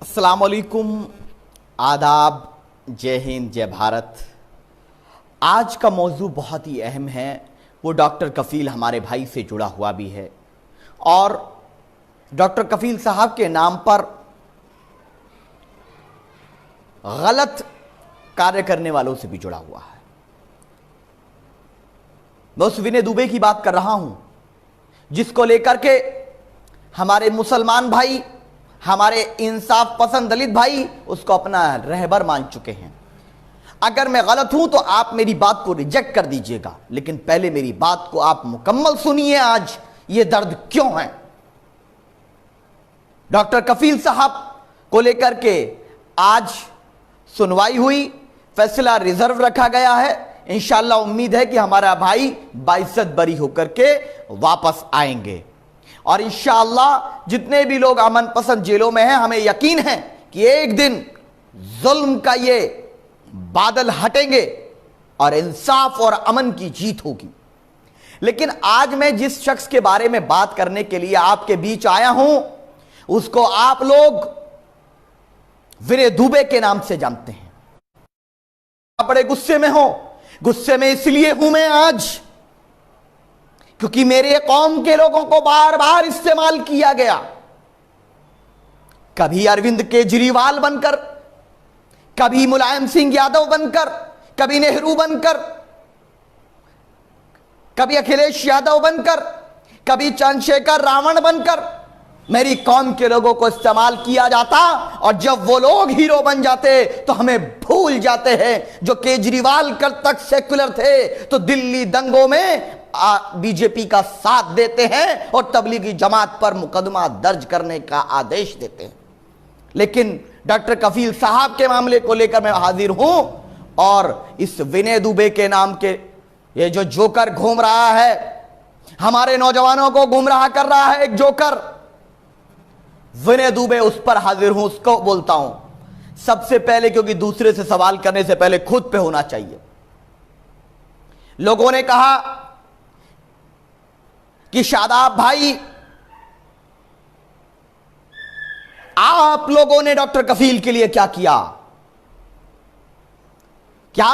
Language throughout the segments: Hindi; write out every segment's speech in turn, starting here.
अस्सलाम वालेकुम, आदाब, जय हिंद, जय भारत। आज का मौजू बहुत ही अहम है। वो डॉक्टर कफील हमारे भाई से जुड़ा हुआ भी है और डॉक्टर कफील साहब के नाम पर गलत कार्य करने वालों से भी जुड़ा हुआ है। मैं उस विनय दुबे की बात कर रहा हूं जिसको लेकर के हमारे मुसलमान भाई, हमारे इंसाफ पसंद दलित भाई उसको अपना रहबर मान चुके हैं। अगर मैं गलत हूं तो आप मेरी बात को रिजेक्ट कर दीजिएगा, लेकिन पहले मेरी बात को आप मुकम्मल सुनिए। आज ये दर्द क्यों है? डॉक्टर कफील साहब को लेकर के आज सुनवाई हुई, फैसला रिजर्व रखा गया है। इंशाअल्लाह उम्मीद है कि हमारा भाई बाइज्जत बरी होकर के वापस आएंगे और इंशाअल्लाह जितने भी लोग अमन पसंद जेलों में हैं, हमें यकीन है कि एक दिन जुल्म का ये बादल हटेंगे और इंसाफ और अमन की जीत होगी। लेकिन आज मैं जिस शख्स के बारे में बात करने के लिए आपके बीच आया हूं उसको आप लोग विनय दुबे के नाम से जानते हैं। बड़े गुस्से में हो। गुस्से में इसलिए हूं मैं आज क्योंकि मेरे कौम के लोगों को बार बार इस्तेमाल किया गया। कभी अरविंद केजरीवाल बनकर, कभी मुलायम सिंह यादव बनकर, कभी नेहरू बनकर, कभी अखिलेश यादव बनकर, कभी चंद्रशेखर रावण बनकर मेरी कौम के लोगों को इस्तेमाल किया जाता और जब वो लोग हीरो बन जाते तो हमें भूल जाते हैं। जो केजरीवाल कल तक सेक्युलर थे तो दिल्ली दंगों में बीजेपी का साथ देते हैं और तबलीगी जमात पर मुकदमा दर्ज करने का आदेश देते हैं। लेकिन डॉक्टर कफील साहब के मामले को लेकर मैं हाजिर हूं और इस विनय दुबे के नाम के ये जो जोकर घूम रहा है, हमारे नौजवानों को गुमराह कर रहा है, एक जोकर विनय दुबे, उस पर हाजिर हूं। उसको बोलता हूं सबसे पहले, क्योंकि दूसरे से सवाल करने से पहले खुद पे होना चाहिए। लोगों ने कहा कि शादाब भाई, आप लोगों ने डॉक्टर कफील के लिए क्या किया? क्या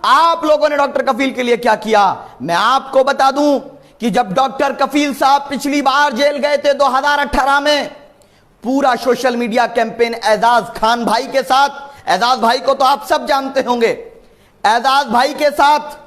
आप लोगों ने डॉक्टर कफील के लिए क्या किया? मैं आपको बता दूं कि जब डॉक्टर कफील साहब पिछली बार जेल गए थे 2018 में, पूरा social media campaign Ejaz Khan भाई के साथ, एजाज भाई को तो आप सब जानते होंगे, एजाज भाई के साथ,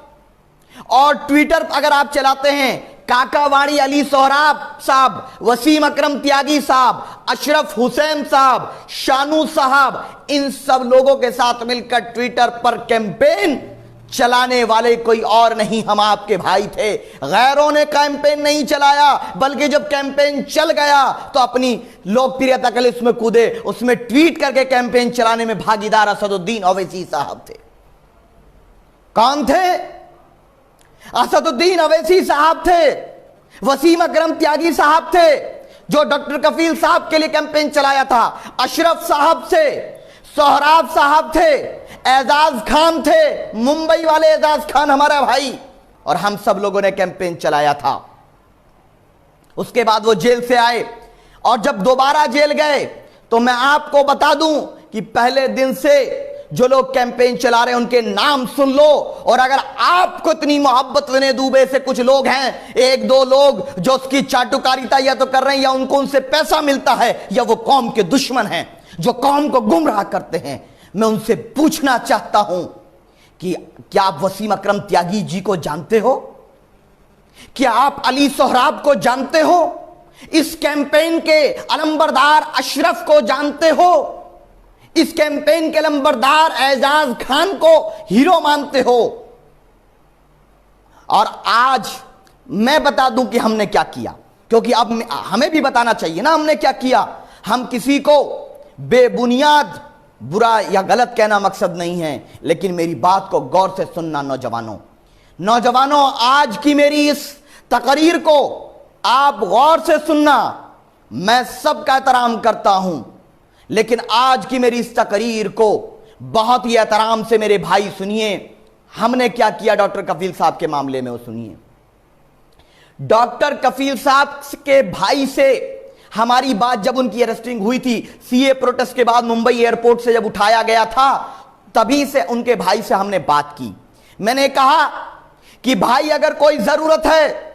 और ट्विटर अगर आप चलाते हैं, काकावाणी अली सोहराब साहब, वसीम अकरम त्यागी साहब, अशरफ हुसैन साहब, शानू साहब, इन सब लोगों के साथ मिलकर ट्विटर पर कैंपेन चलाने वाले कोई और नहीं, हम आपके भाई थे। गैरों ने कैंपेन नहीं चलाया, बल्कि जब कैंपेन चल गया तो अपनी लोकप्रियता के लिए उसमें कूदे, उसमें ट्वीट करके कैंपेन चलाने में भागीदार असदुद्दीन ओवैसी साहब थे। कौन थे? असदुद्दीन ओवैसी साहब थे, वसीम अकरम त्यागी साहब थे जो डॉक्टर कफील साहब के लिए कैंपेन चलाया था, अशरफ साहब से, सोहराब साहब थे, एजाज खान थे, मुंबई वाले एजाज खान हमारा भाई, और हम सब लोगों ने कैंपेन चलाया था। उसके बाद वो जेल से आए और जब दोबारा जेल गए तो मैं आपको बता दूं कि पहले दिन से जो लोग कैंपेन चला रहे हैं उनके नाम सुन लो, और अगर आपको इतनी मोहब्बत विनय दुबे से, कुछ लोग हैं, एक दो लोग जो उसकी चाटुकारिता या तो कर रहे हैं या उनको उनसे पैसा मिलता है या वो कौम के दुश्मन हैं जो कौम को गुमराह करते हैं, मैं उनसे पूछना चाहता हूं कि क्या आप वसीम अकरम त्यागी जी को जानते हो? क्या आप अली सोहराब को जानते हो? इस कैंपेन के अलंबरदार अशरफ को जानते हो? इस कैंपेन के अलंबरदार एजाज खान को हीरो मानते हो? और आज मैं बता दूं कि हमने क्या किया, क्योंकि अब हमें भी बताना चाहिए ना हमने क्या किया। हम किसी को बेबुनियाद बुरा या गलत कहना मकसद नहीं है, लेकिन मेरी बात को गौर से सुनना नौजवानों, आज की मेरी इस तकरीर को आप गौर से सुनना। मैं सबका एहतराम करता हूं, लेकिन आज की मेरी इस तकरीर को बहुत ही एहतराम से मेरे भाई सुनिए। हमने क्या किया डॉक्टर कफील साहब के मामले में वो सुनिए। डॉक्टर कफील साहब के भाई से हमारी बात जब उनकी अरेस्टिंग हुई थी, सीए प्रोटेस्ट के बाद मुंबई एयरपोर्ट से जब उठाया गया था, तभी से उनके भाई से हमने बात की। मैंने कहा कि भाई अगर कोई जरूरत है,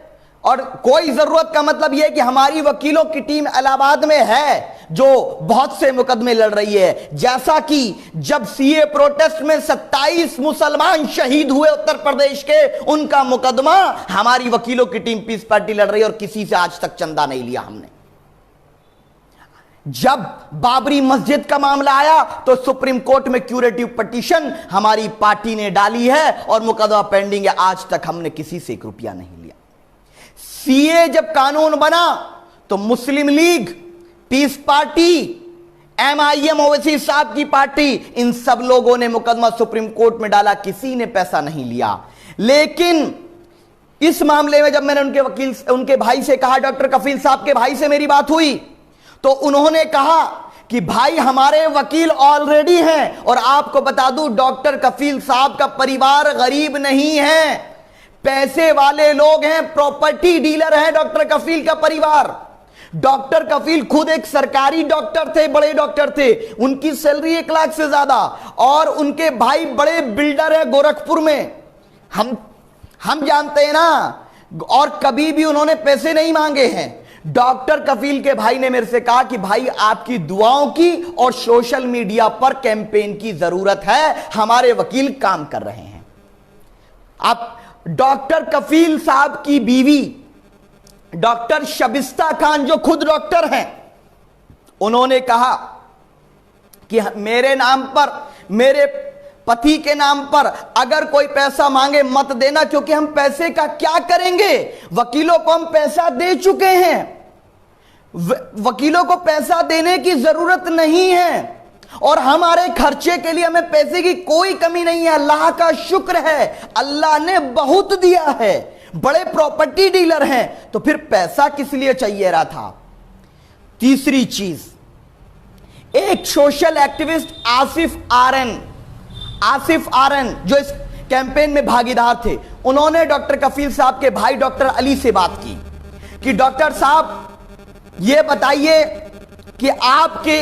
और कोई जरूरत का मतलब यह कि हमारी वकीलों की टीम इलाहाबाद में है जो बहुत से मुकदमे लड़ रही है, जैसा कि जब सीए प्रोटेस्ट में 27 मुसलमान शहीद हुए उत्तर प्रदेश के, उनका मुकदमा हमारी वकीलों की टीम पीस पार्टी लड़ रही है और किसी से आज तक चंदा नहीं लिया हमने। जब बाबरी मस्जिद का मामला आया तो सुप्रीम कोर्ट में क्यूरेटिव पिटीशन हमारी पार्टी ने डाली है और मुकदमा पेंडिंग है, आज तक हमने किसी से 1 रुपया नहीं लिया। सीए जब कानून बना तो मुस्लिम लीग, पीस पार्टी, एमआईएम, ओवैसी साहब की पार्टी, इन सब लोगों ने मुकदमा सुप्रीम कोर्ट में डाला, किसी ने पैसा नहीं लिया। लेकिन इस मामले में जब मैंने उनके भाई से कहा, डॉक्टर कफील साहब के भाई से मेरी बात हुई, तो उन्होंने कहा कि भाई हमारे वकील ऑलरेडी हैं, और आपको बता दूं डॉक्टर कफील साहब का परिवार गरीब नहीं है, पैसे वाले लोग हैं, प्रॉपर्टी डीलर हैं डॉक्टर कफील का परिवार। डॉक्टर कफील खुद एक सरकारी डॉक्टर थे, बड़े डॉक्टर थे, उनकी सैलरी 1 लाख से ज्यादा, और उनके भाई बड़े बिल्डर है गोरखपुर में, हम जानते हैं ना, और कभी भी उन्होंने पैसे नहीं मांगे हैं। डॉक्टर कफील के भाई ने मेरे से कहा कि भाई आपकी दुआओं की और सोशल मीडिया पर कैंपेन की जरूरत है, हमारे वकील काम कर रहे हैं। आप डॉक्टर कफील साहब की बीवी डॉक्टर शबिस्ता खान, जो खुद डॉक्टर हैं, उन्होंने कहा कि मेरे नाम पर, मेरे पति के नाम पर अगर कोई पैसा मांगे मत देना, क्योंकि हम पैसे का क्या करेंगे, वकीलों को हम पैसा दे चुके हैं, वकीलों को पैसा देने की जरूरत नहीं है, और हमारे खर्चे के लिए हमें पैसे की कोई कमी नहीं है। अल्लाह का शुक्र है, अल्लाह ने बहुत दिया है, बड़े प्रॉपर्टी डीलर हैं, तो फिर पैसा किस लिए चाहिए रहा था। तीसरी चीज, एक सोशल एक्टिविस्ट आसिफ आरएन जो इस कैंपेन में भागीदार थे, उन्होंने डॉक्टर कफील साहब के भाई डॉक्टर अली से बात की कि डॉक्टर साहब ये बताइए कि आपके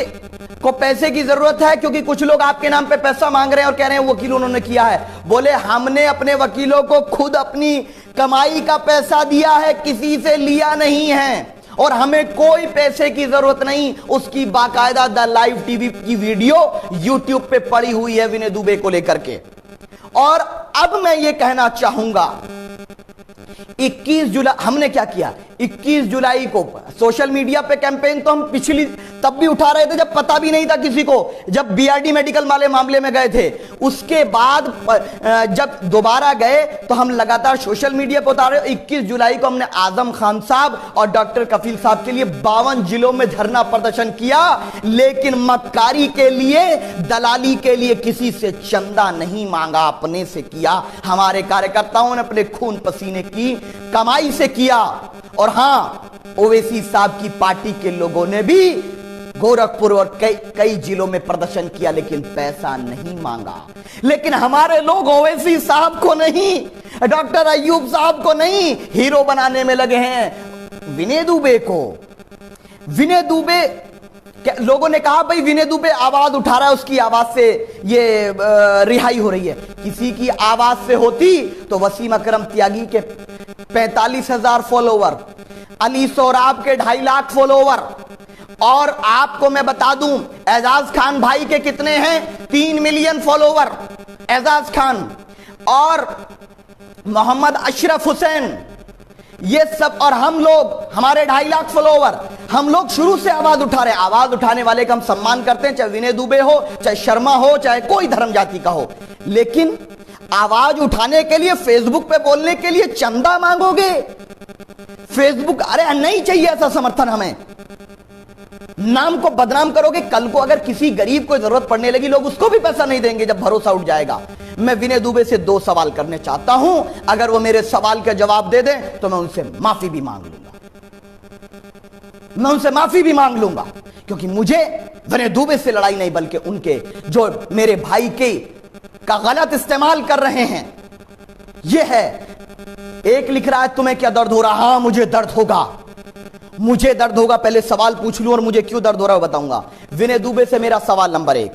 को पैसे की जरूरत है, क्योंकि कुछ लोग आपके नाम पे पैसा मांग रहे हैं और कह रहे हैं वकील उन्होंने किया है। बोले हमने अपने वकीलों को खुद अपनी कमाई का पैसा दिया है, किसी से लिया नहीं है, और हमें कोई पैसे की जरूरत नहीं। उसकी बाकायदा द लाइव टीवी की वीडियो यूट्यूब पे पड़ी हुई है विनय दुबे को लेकर के। और अब मैं ये कहना चाहूंगा, 21 जुलाई हमने क्या किया, 21 जुलाई को सोशल मीडिया पे कैंपेन तो हम पिछली तब भी उठा रहे थे जब पता भी नहीं था किसी को, जब बीआरडी मेडिकल वाले मामले में गए थे। उसके बाद जब दोबारा गए तो हम लगातार सोशल मीडिया पर उतार रहे। 21 जुलाई को हमने आजम खान साहब और डॉक्टर कफील साहब के लिए 52 जिलों में धरना प्रदर्शन किया, लेकिन मक्कारी के लिए, दलाली के लिए किसी से चंदा नहीं मांगा, अपने से किया। हमारे कार्यकर्ताओं ने अपने खून पसीने की कमाई से किया। और हां, ओवैसी साहब की पार्टी के लोगों ने भी गोरखपुर और कई जिलों में प्रदर्शन किया, लेकिन पैसा नहीं मांगा। लेकिन हमारे लोग ओवैसी साहब को नहीं, डॉक्टर अय्यूब साहब को नहीं, हीरो बनाने में लगे हैं विनय दुबे को। विनय दुबे, लोगों ने कहा भाई विनय दुबे आवाज उठा रहा है, उसकी आवाज से ये रिहाई हो रही है। किसी की आवाज से होती तो वसीम अकरम त्यागी के 45,000 फॉलोवर, अली सोराब के 2.5 लाख फॉलोवर, और आपको मैं बता दूं एजाज खान भाई के कितने हैं, 3 मिलियन फॉलोवर एजाज खान, और मोहम्मद अशरफ हुसैन, ये सब, और हम लोग, हमारे 2.5 लाख फॉलोवर। हम लोग शुरू से आवाज उठा रहे हैं। आवाज उठाने वाले का हम सम्मान करते हैं, चाहे विनय दुबे हो, चाहे शर्मा हो, चाहे कोई धर्म जाति का हो। लेकिन आवाज उठाने के लिए, फेसबुक पे बोलने के लिए चंदा मांगोगे? फेसबुक, अरे नहीं चाहिए ऐसा समर्थन हमें। नाम को बदनाम करोगे। कल को अगर किसी गरीब को जरूरत पड़ने लगी, लोग उसको भी पैसा नहीं देंगे जब भरोसा उठ जाएगा। मैं विनय दुबे से 2 सवाल करने चाहता हूं, अगर वो मेरे सवाल का जवाब दे दें तो मैं उनसे माफी भी मांग लूंगा। मैं उनसे माफी भी मांग लूंगा, क्योंकि मुझे विनय दुबे से लड़ाई नहीं, बल्कि उनके जो मेरे भाई के का गलत इस्तेमाल कर रहे हैं। यह है, एक लिख रहा है तुम्हें क्या दर्द हो रहा, हां मुझे दर्द होगा, मुझे दर्द होगा, पहले सवाल पूछ लूं और मुझे क्यों दर्द हो रहा है बताऊंगा। विनय दुबे से मेरा सवाल नंबर 1,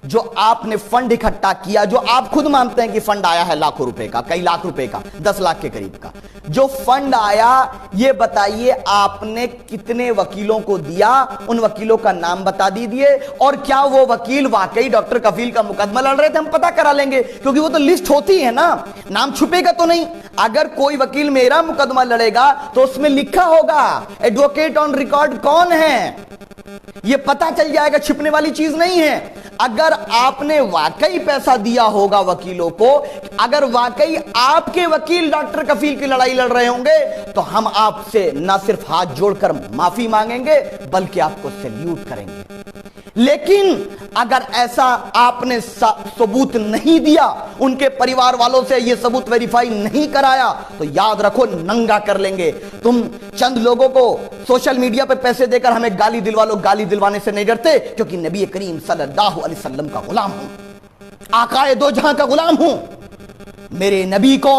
जो आपने फंड इकट्ठा किया, जो आप खुद मानते हैं कि फंड आया है लाखों रुपए का, कई लाख रुपए का, 10 लाख के करीब का जो फंड आया, ये बताइए आपने कितने वकीलों को दिया, उन वकीलों का नाम बता दीजिए, और क्या वो वकील वाकई डॉक्टर कफील का मुकदमा लड़ रहे थे? हम पता करा लेंगे, क्योंकि वो तो लिस्ट होती है ना, नाम छुपेगा तो नहीं। अगर कोई वकील मेरा मुकदमा लड़ेगा तो उसमें लिखा होगा एडवोकेट ऑन रिकॉर्ड कौन है, ये पता चल जाएगा, छिपने वाली चीज नहीं है। अगर आपने वाकई पैसा दिया होगा वकीलों को, अगर वाकई आपके वकील डॉक्टर कफील की लड़ाई लड़ रहे होंगे, तो हम आपसे ना सिर्फ हाथ जोड़कर माफी मांगेंगे बल्कि आपको सैल्यूट करेंगे। लेकिन अगर ऐसा आपने सबूत नहीं दिया, उनके परिवार वालों से यह सबूत वेरीफाई नहीं कराया, तो याद रखो नंगा कर लेंगे। तुम चंद लोगों को सोशल मीडिया पे पैसे देकर हमें गाली दिलवा लो, गाली दिलवाने से नहीं डरते, क्योंकि नबी करीम सल्लल्लाहु अलैहि वसल्लम का गुलाम हूं, आकाए दो जहां का गुलाम हूं। मेरे नबी को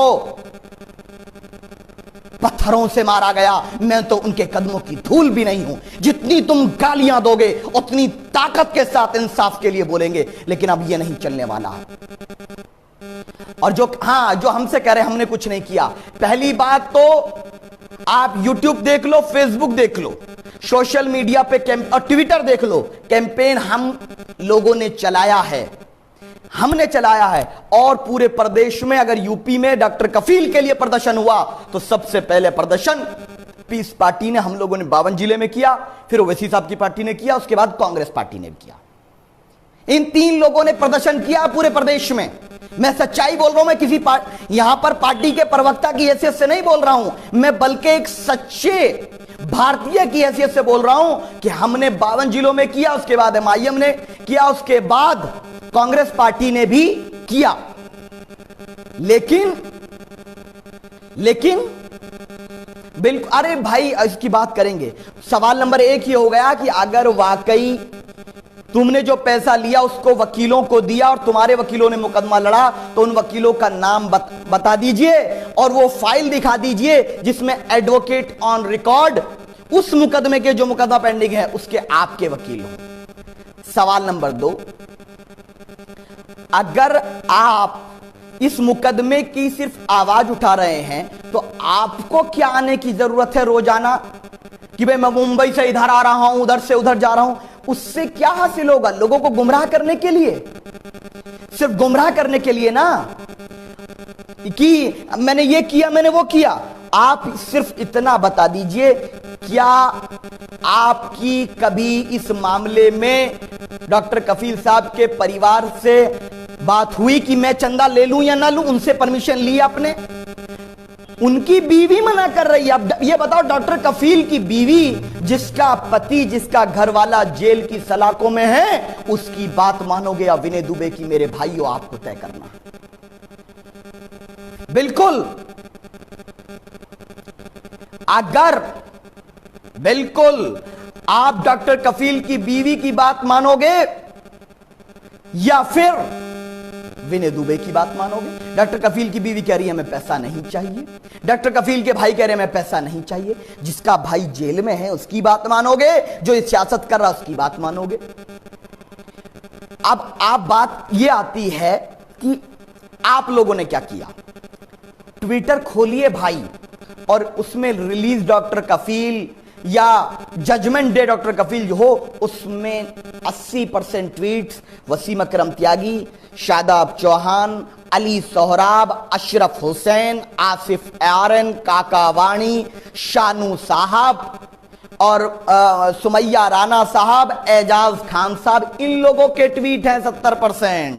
पत्थरों से मारा गया, मैं तो उनके कदमों की धूल भी नहीं हूं। जितनी तुम गालियां दोगे उतनी ताकत के साथ इंसाफ के लिए बोलेंगे, लेकिन अब यह नहीं चलने वाला। और जो हमसे कह रहे हैं हमने कुछ नहीं किया, पहली बात तो आप YouTube देख लो, Facebook देख लो, सोशल मीडिया पे और ट्विटर देख लो, कैंपेन हम लोगों ने चलाया है, हमने चलाया है। और पूरे प्रदेश में अगर यूपी में डॉक्टर कफील के लिए प्रदर्शन हुआ तो सबसे पहले प्रदर्शन पीस पार्टी ने, हम लोगों ने 52 जिले में किया, फिर ओवैसी साहब की पार्टी ने किया, उसके बाद कांग्रेस पार्टी ने किया। इन 3 लोगों ने प्रदर्शन किया पूरे प्रदेश में। मैं सच्चाई बोल रहा हूं, मैं किसी यहां पर पार्टी के प्रवक्ता की हैसियत से नहीं बोल रहा हूं, मैं बल्कि एक सच्चे भारतीय की हैसियत से बोल रहा हूं कि हमने 52 जिलों में किया, उसके बाद MIM ने किया, उसके बाद कांग्रेस पार्टी ने भी किया। लेकिन बिल्कुल, अरे भाई इसकी बात करेंगे। सवाल नंबर 1 ये हो गया कि अगर वाकई तुमने जो पैसा लिया उसको वकीलों को दिया और तुम्हारे वकीलों ने मुकदमा लड़ा, तो उन वकीलों का नाम बता दीजिए और वो फाइल दिखा दीजिए जिसमें एडवोकेट ऑन रिकॉर्ड उस मुकदमे के, जो मुकदमा पेंडिंग है, उसके आपके वकील हो। सवाल नंबर 2, अगर आप इस मुकदमे की सिर्फ आवाज उठा रहे हैं तो आपको क्या आने की जरूरत है रोजाना कि भाई मैं मुंबई से इधर आ रहा हूं, उधर से उधर जा रहा हूं? उससे क्या हासिल होगा? लोगों को गुमराह करने के लिए, सिर्फ गुमराह करने के लिए ना, कि मैंने ये किया, मैंने वो किया। आप सिर्फ इतना बता दीजिए, क्या आपकी कभी इस मामले में डॉक्टर कफील साहब के परिवार से बात हुई कि मैं चंदा ले लूं या ना लूं? उनसे परमिशन ली आपने? उनकी बीवी मना कर रही है। अब ये बताओ, डॉक्टर कफील की बीवी, जिसका पति, जिसका घरवाला जेल की सलाखों में है, उसकी बात मानोगे या विनय दुबे की? मेरे भाइयों, आपको तय करना। बिल्कुल, अगर बिल्कुल आप डॉक्टर कफील की बीवी की बात मानोगे या फिर विनय दुबे की बात मानोगे। डॉक्टर कफील की बीवी कह रही है हमें पैसा नहीं चाहिए, डॉक्टर कफील के भाई कह रहे हैं हमें पैसा नहीं चाहिए। जिसका भाई जेल में है उसकी बात मानोगे, जो इस सियासत कर रहा है उसकी बात मानोगे। अब आप बात यह आती है कि आप लोगों ने क्या किया। ट्विटर खोलिए भाई, और उसमें रिलीज डॉक्टर कफील या जजमेंट डे डॉक्टर कफील जो हो, उसमें 80% ट्वीट्स वसीम अकरम त्यागी, शादाब चौहान, अली सोहराब, अशरफ हुसैन, आसिफ आरन, काका वाणी, शानू साहब और सुमैया राना साहब, एजाज खान साहब, इन लोगों के ट्वीट हैं 70%।